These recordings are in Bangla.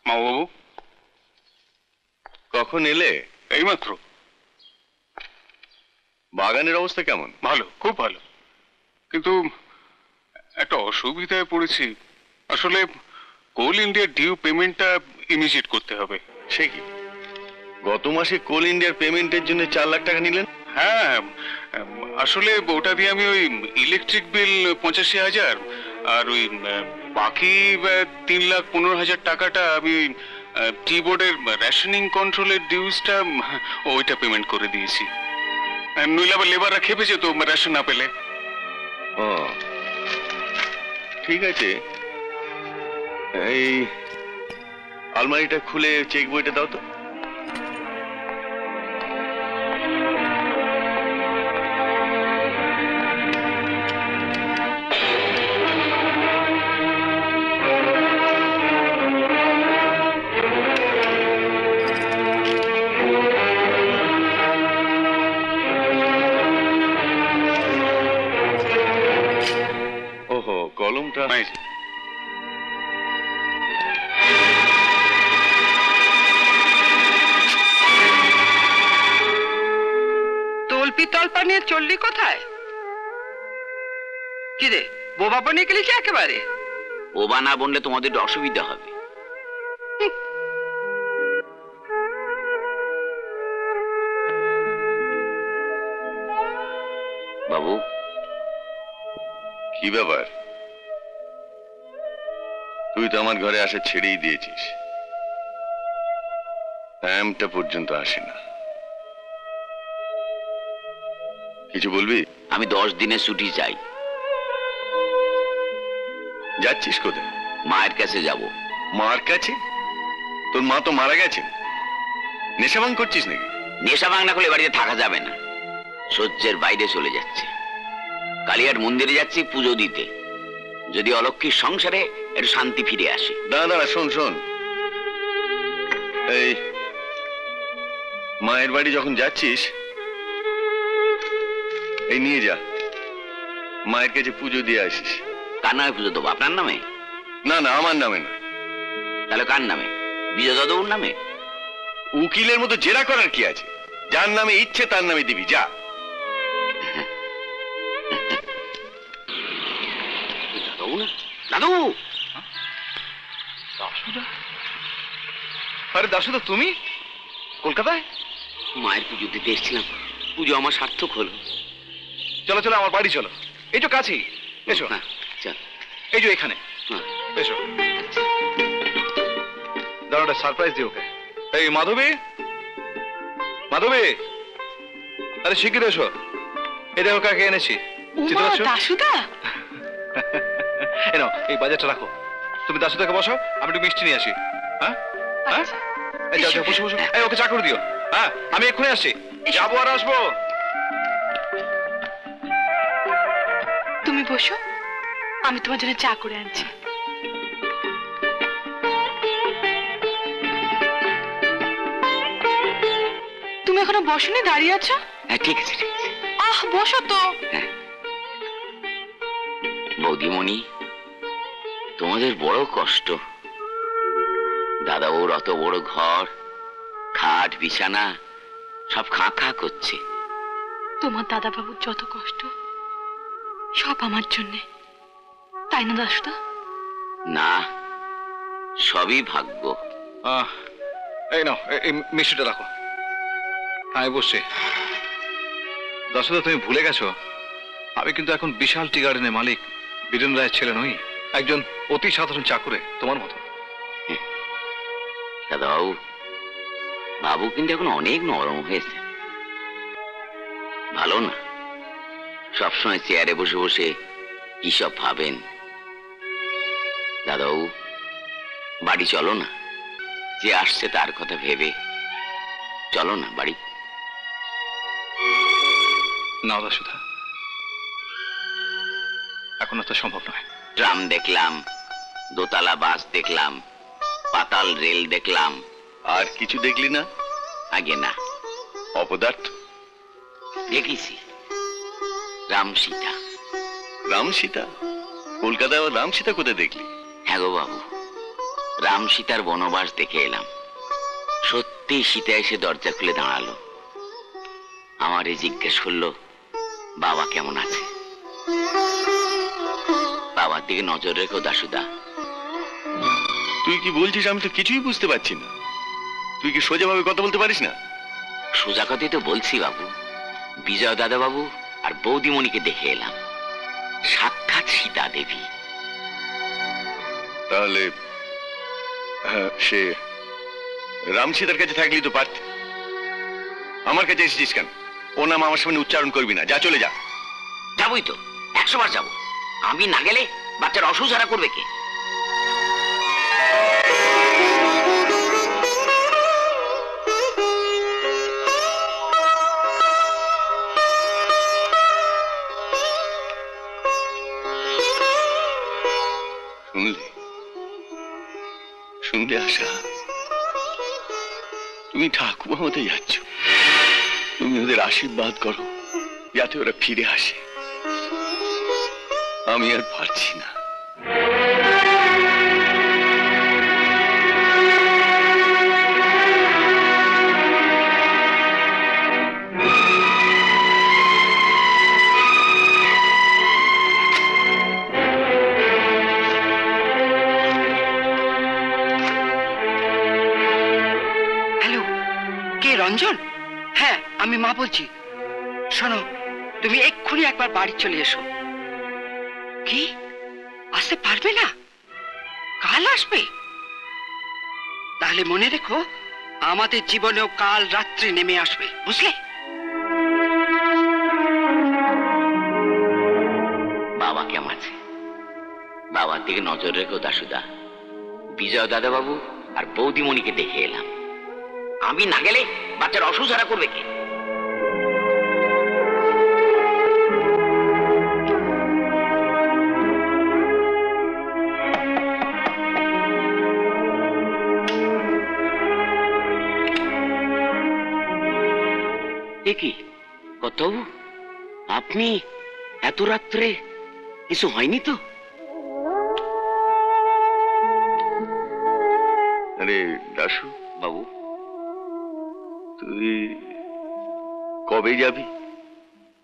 মামাবাবু, কখন এলে? এইমাত্র। বাগানের অবস্থা কেমন? ভালো, খুব ভালো, কিন্তু একটা অসুবিধায় পড়েছি। আসলে কোল ইন্ডিয়ার ডিউ পেমেন্টটা ইমিডিয়েট করতে হবে। সে কি, গত মাসে কোল ইন্ডিয়ার পেমেন্টের জন্য 4 লাখ টাকা নিলেন? হ্যাঁ, আসলে ওটা দিয়ে আমি ওই ইলেকট্রিক বিল 85,000 আর ওই বাকি 3,15,000 টাকাটা আমি টি বোর্ডের রেশনিং কন্ট্রোলের ডিউজটা ওইটা পেমেন্ট করে দিয়েছি। নইলে আবার লেবাররা খেপে যেত রেশন না পেলে। ও ঠিক আছে, এই আলমারিটা খুলে চেক বইটা দাও তো। ওহো, কলমটা তলপি তলপা নিয়ে চললি কোথায়? কি রে, বোবা বনে গেলি কি একেবারে? বোবা না বললে তোমাদের অসুবিধা হবে। বাবু, কি ব্যাপার? তুই তো আমার ঘরে আসা ছেড়েই দিয়েছিস, টাইমটা পর্যন্ত আসে না। কিছু বলবি? আমি 10 দিনের ছুটি চাই। যাচ্ছিস কোথায়? মায়ের কাছে যাব। মার কাছে? তোর মা তো মারা গেছে। নেশা ভাঙ করছিস নাকি? নেশা ভাঙ না করলে বাড়িতে থাকা যাবে না, সহ্যের বাইরে চলে যাচ্ছে। কালিয়ার মন্দিরে যাচ্ছি পুজো দিতে, যদি অলক্ষীর সংসারে একটু শান্তি ফিরে আসে। দাঁড়া, শোন শোন, এই মায়ের বাড়ি যখন যাচ্ছিস, এই নিয়ে যা, মায়ের কাছে পুজো দিয়ে আসিস। কার নামে পুজো দেবো? আপনার নামে? না না, আমার নামে না। তাহলে কার নামে? বিজয় দাদুর নামে? উকিলের মতো জেরা করার কি আছে? যার নামে ইচ্ছে তার নামে দিবি, যা। দাদু! আরে দাসুদা, তুমি কলকাতায়? মায়ের পুজো দিতে এসেছিলাম, পুজো আমার সার্থক হলো। চলো চলো, আমার বাড়ি চলো, এই তো কাছেই। এসো। হ্যাঁ চল। এই যে এখানে। এসো, দাঁড়াটা সারপ্রাইজ দিই ওকে। এই মাধবী, মাধবী, আরে শিগগির এসো। এই দেখো কাকে এনেছি। দাসুদা, এই নাও, এই বাজারটা রাখো। তুমি দাসুদাকে বসো, আমি একটু মিষ্টি নিয়ে আসি। হ্যাঁ হ্যাঁ, এই যাও যাও, বসো বসো। এই ওকে চা করে দিও। হ্যাঁ, আমি এক্ষুনি আসছি, যাবো আর আসবো। তুমি বসো, আমি তোমার জন্য চা করে আনছি। তুমি এখনো বসোনি, দাঁড়িয়ে আছো? হ্যাঁ ঠিক আছে ঠিক আছে। আহ, বসো তো। বৌদিমণি, তোমাদের বড় কষ্ট। দাদা ওর অত বড় ঘর, খাট বিছানা সব খাঁ খাঁ করছে। তোমার দাদা বাবুর যত কষ্ট সব আমার জন্যে, তাই না দাসুদা? না, সবই ভাগ্য। এই নাও, এই মিষ্টিটা রাখো। আমি বসছি। দাসুদা, তুমি ভুলে গেছো আমি কিন্তু এখন বিশাল টি গার্ডেনের মালিক বীরেন রায়ের ছেলে নই, একজন অতি সাধারণ চাকরে তোমার মতো। দাদাবাবু, বাবু কিন্তু এখন অনেক নরম হয়েছে। ভালো না সবসময় চেয়ারে বসে বসে কি সব ভাবেন। দাদাবাবু, বাড়ি চলো না, যে আসছে তার কথা ভেবে চলো না বাড়ি। না দাসুদা, এখন তো সম্ভব নয়। ট্রাম দেখলাম, দোতলা বাস দেখলাম, পাতাল রেল দেখলাম। আর কিছু দেখলি না? আগে না। অপদার্থ দেখেছি, রাম সীতা। রাম সীতা? কলকাতায় রাম সীতা কোথায় দেখলি? হ্যাঁ গো বাবু, রাম সীতার বনবাস দেখে এলাম। সত্যি সীতা এসে দরজা খুলে দাঁড়ালো, আমারে জিজ্ঞেস করলো বাবা কেমন আছে। বাবার দিকে নজর রেখো দাশুদা। তুই কি বলছিস আমি তো কিছুই বুঝতে পারছি না। তুই কি সোজাভাবে কথা বলতে পারিস না? সোজা কথাই তো বলছি বাবু। বিজয় দাদা বাবু আর বৌদিমণিকে দেখে এলাম, সাক্ষাৎ সীতা দেবী। তাহলে হ্যাঁ, সে রাম সীতার কাছে থাকলেই তো পারত। আমার কাছে এসেছিস কেন? ও নাম আমার সামনে উচ্চারণ করবি না, যা চলে যা। যাবই তো, 100 বার যাবো। আমি না গেলে বাচ্চার অসুঝারা করবে কে? শুনলে শুনলে আশা, তুমি ঠাকুমা হতে যাচ্ছ। তুমি ওদের আশীর্বাদ করো যাতে ওরা ফিরে আসে। আমি আর পারছি না। হ্যালো, কে? রঞ্জন? হ্যাঁ, আমি মা বলছি। শোনো, তুমি এক্ষুনি একবার বাড়ি চলে এসো। কি, আসতে পারবে না? কাল আসবে? তাহলে মনে রেখো, আমাদের জীবনেও কাল রাত্রি নেমে আসবে, বুঝলে? বাবা কেমন আছে? বাবার দিকে নজর রেখো দাশুদা। বিজয় দাদা বাবু আর বৌদিমণিকে দেখে এলাম। আমি না গেলে বাচ্চার অসুঝারা করবে কে? কি কর্তাবু, আপনি এত রাত্রে? কিছু হয়নি তো? আরে দাশু বাবু, তুই কবে যাবি?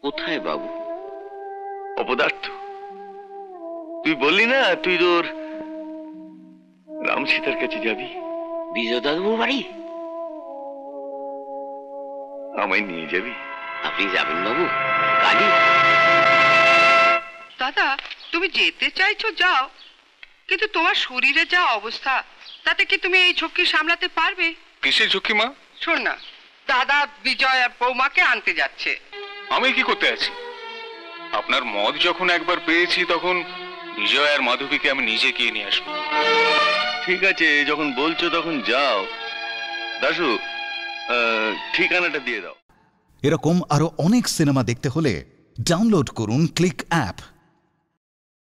কোথায় বাবু? অপদার্থ, তুই বললি না তুই তোর রাম সীতার কাছে যাবি। বিজয় দাদুর বাড়ি? আমায় নিয়ে যাবি? আপনি যাবেন বাবু? কালই? দাদা, তুমি যেতে চাইছো যাও, কিন্তু তোমার শরীরে যা অবস্থা, তাতে কি তুমি এই ঝক্কি সামলাতে পারবে? কিসের ঝুঁকি মা? শোন না, দাদা বিজয় আর বৌমাকে আনতে যাচ্ছে। আমি কি করতে আছি? আপনার মত যখন একবার পেয়েছি, তখন বিজয় আর মাধবীকে আমি নিজে গিয়ে নিয়ে আসবো। ঠিক আছে, যখন বলছো তখন যাও। দাশু, ঠিকানাটা দিয়ে দাও। এরকম আরো অনেক সিনেমা দেখতে হলে ডাউনলোড করুন ক্লিক অ্যাপ।